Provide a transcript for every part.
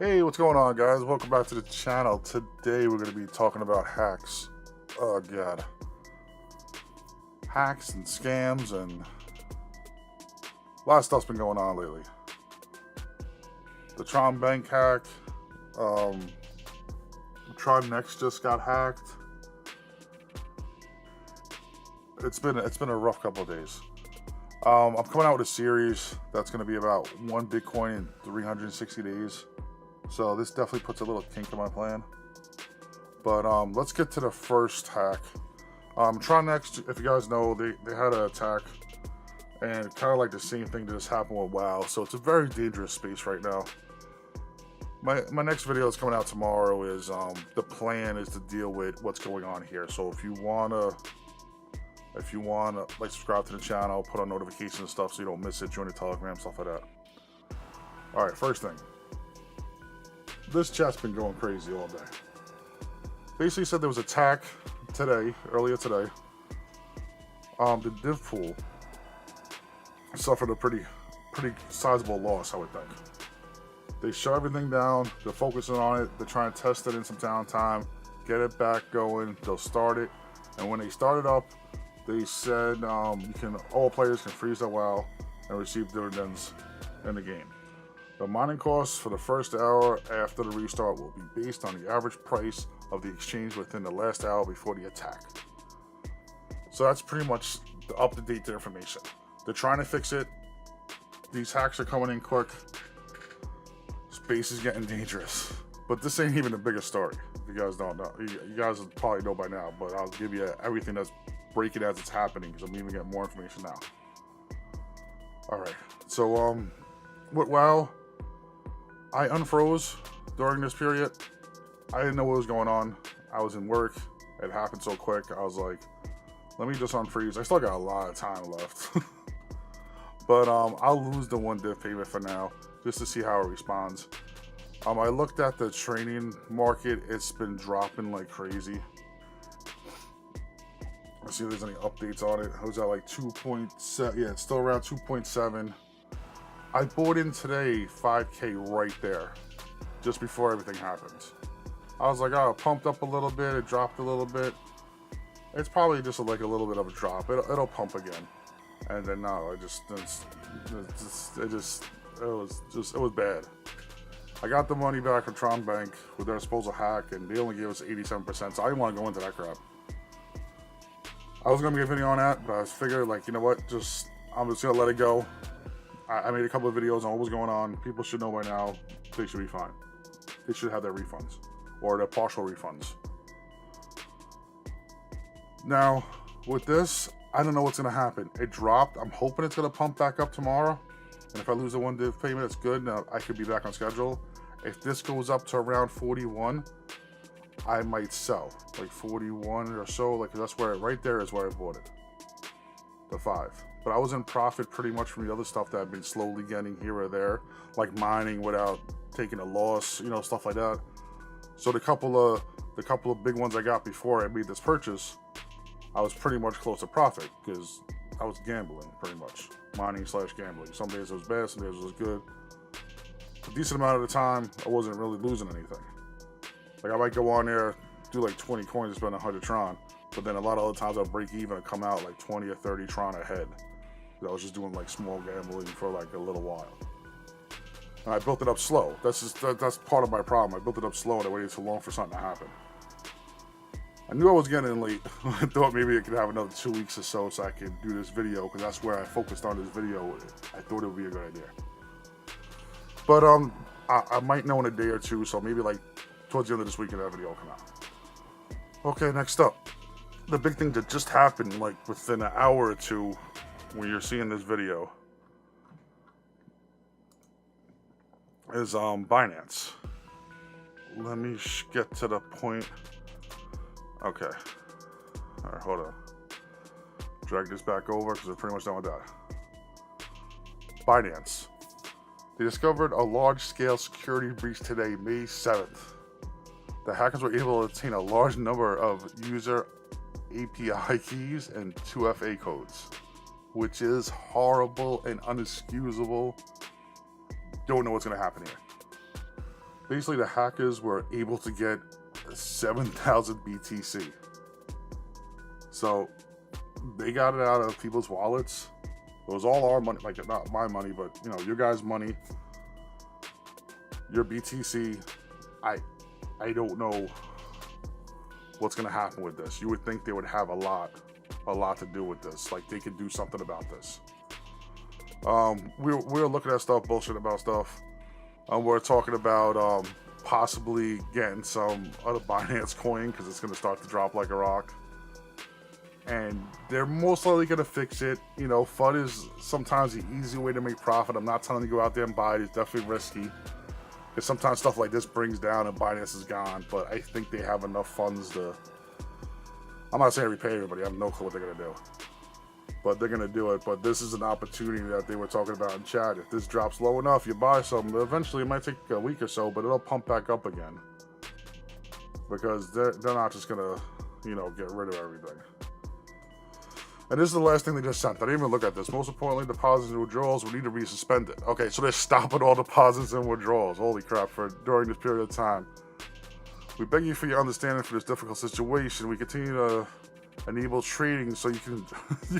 Hey, what's going on, guys? Welcome back to the channel. Today we're going to be talking about hacks. Oh god, hacks and scams, and a lot of stuff's been going on lately. The Tron Bank hack, Tronrich just got hacked. It's been a rough couple of days. I'm coming out with a series that's going to be about 1 Bitcoin in 360 days. So this definitely puts a little kink in my plan. But let's get to the first hack. Tronrich, if you guys know, they had an attack, and kind of like the same thing that just happened with WoW. So it's a very dangerous space right now. My next video that's coming out tomorrow is the plan is to deal with what's going on here. So if you wanna like subscribe to the channel, put on notifications and stuff so you don't miss it, join the Telegram, stuff like that. All right, first thing. This chat's been going crazy all day. Basically said there was an attack earlier today. The div pool suffered a pretty sizable loss, I would think. They shut everything down, they're focusing on it, they're trying to test it in some downtime, get it back going, they'll start it. And when they start it up, they said all players can freeze their WoW and receive dividends in the game. The mining costs for the first hour after the restart will be based on the average price of the exchange within the last hour before the attack. So that's pretty much the up-to-date information. They're trying to fix it. These hacks are coming in quick. Space is getting dangerous. But this ain't even the biggest story, if you guys don't know. You guys probably know by now, but I'll give you everything that's breaking as it's happening, because I'm even getting more information now. Alright, so with WoW, I unfroze during this period. I didn't know what was going on. I was in work. It happened so quick. I was like, let me just unfreeze. I still got a lot of time left. But I'll lose the 1 div payment for now, just to see how it responds. I looked at the trading market. It's been dropping like crazy. Let's see if there's any updates on it. It was at like 2.7. Yeah, it's still around 2.7. I bought in today 5K right there, just before everything happened. I was like, oh, it pumped up a little bit, it dropped a little bit. It's probably just like a little bit of a drop. It'll pump again. And then no, it was bad. I got the money back from Tron Bank with their supposed hack, and they only gave us 87%, so I didn't want to go into that crap. I was gonna make a video on that, but I figured, like, you know what, I'm just gonna let it go. I made a couple of videos on what was going on. People should know by now. They should be fine. They should have their refunds, or their partial refunds. Now, with this, I don't know what's gonna happen. It dropped. I'm hoping it's gonna pump back up tomorrow. And if I lose the 1 div payment, it's good. Now I could be back on schedule. If this goes up to around 41, I might sell like 41 or so. Like, that's where right there is where I bought it. The 5. But I was in profit pretty much from the other stuff that I've been slowly getting here or there, like mining without taking a loss, you know, stuff like that. So the couple of big ones I got before I made this purchase, I was pretty much close to profit because I was gambling pretty much, mining / gambling. Some days it was bad, some days it was good. A decent amount of the time, I wasn't really losing anything. Like, I might go on there, do like 20 coins and spend 100 Tron, but then a lot of other times I'll break even and come out like 20 or 30 Tron ahead. I was just doing like small gambling for like a little while. And I built it up slow. That's part of my problem. I built it up slow and I waited too long for something to happen. I knew I was getting in late. I thought maybe I could have another 2 weeks or so I could do this video, because that's where I focused on this video. I thought it would be a good idea. But I might know in a day or two, so maybe like towards the end of this weekend that video will come out. Okay, next up. The big thing that just happened like within an hour or two when you're seeing this video is Binance. Let me get to the point. Okay. All right, hold on. Drag this back over because we're pretty much done with that. Binance. They discovered a large-scale security breach today, May 7th. The hackers were able to obtain a large number of user API keys and 2FA codes, which is horrible and unexcusable. Don't know what's going to happen here. basically the hackers were able to get 7,000 BTC. So they got it out of people's wallets. It was all our money, like not my money, but you know, your guys' money, your BTC. I don't know what's gonna happen with this. You would think they would have a lot to do with this. Like they could do something about this. We're looking at stuff, bullshit about stuff. We're talking about possibly getting some other Binance coin because it's gonna start to drop like a rock. And they're most likely gonna fix it. You know, FUD is sometimes the easy way to make profit. I'm not telling you to go out there and buy it. It's definitely risky. Because sometimes stuff like this brings down and Binance is gone. But I think they have enough funds to... I'm not saying repay everybody. I have no clue what they're gonna do. But they're gonna do it. But this is an opportunity that they were talking about in chat. If this drops low enough, you buy some. Eventually, it might take a week or so, but it'll pump back up again. Because they're not just gonna, you know, get rid of everything. And this is the last thing they just sent. I didn't even look at this. Most importantly, deposits and withdrawals will need to be suspended. Okay, so they're stopping all deposits and withdrawals. Holy crap, during this period of time. We beg you for your understanding for this difficult situation. We continue to enable trading so you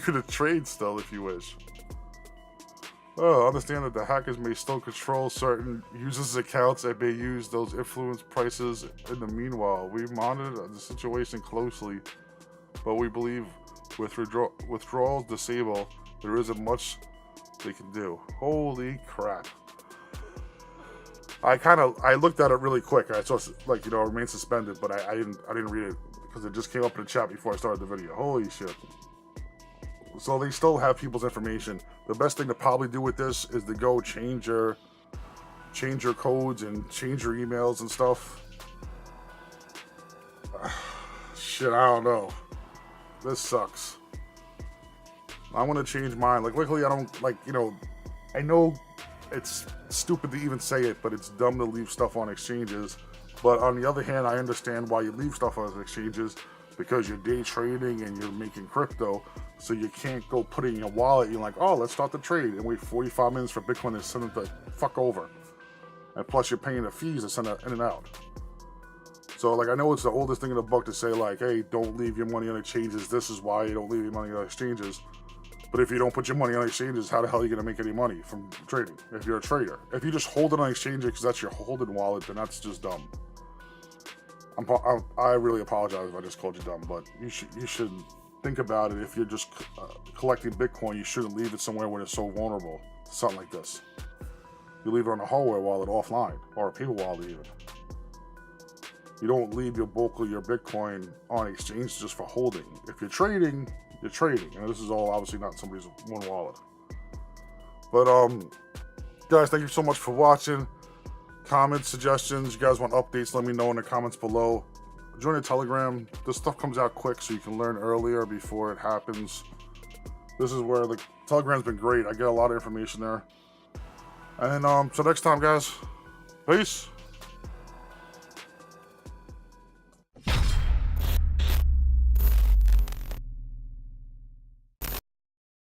can trade still if you wish. Understand that the hackers may still control certain users' accounts and may use those influence prices in the meanwhile. We monitor the situation closely, but we believe with withdrawals disabled, there isn't much they can do. Holy crap. I looked at it really quick. I saw, like, you know, remain suspended, but I didn't read it because it just came up in the chat before I started the video. Holy shit. So they still have people's information. The best thing to probably do with this is to go change your codes and change your emails and stuff. Shit, I don't know. This sucks. I want to change mine. Like, luckily I don't, like, you know, I know it's stupid to even say it, but it's dumb to leave stuff on exchanges. But on the other hand, I understand why you leave stuff on exchanges, because you're day trading and you're making crypto, so you can't go put it in your wallet. You're like, oh, let's start the trade and wait 45 minutes for Bitcoin to send it the fuck over. And plus you're paying the fees to send it in and out. So, like, I know it's the oldest thing in the book to say, like, hey, don't leave your money on exchanges. This is why you don't leave your money on exchanges. But if you don't put your money on exchanges, how the hell are you going to make any money from trading if you're a trader? If you just hold it on exchanges because that's your holding wallet, then that's just dumb. I really apologize if I just called you dumb, but you should think about it. If you're just collecting Bitcoin, you shouldn't leave it somewhere where it's so vulnerable to something like this. You leave it on a hardware wallet offline, or a paper wallet even. You don't leave your bulk of your Bitcoin on exchange just for holding. If you're trading, you're trading. And this is all obviously not somebody's one wallet. But guys, thank you so much for watching. Comments, suggestions, you guys want updates, let me know in the comments below. Join the Telegram. This stuff comes out quick so you can learn earlier before it happens. This is where the Telegram's been great. I get a lot of information there. And so next time, guys, peace.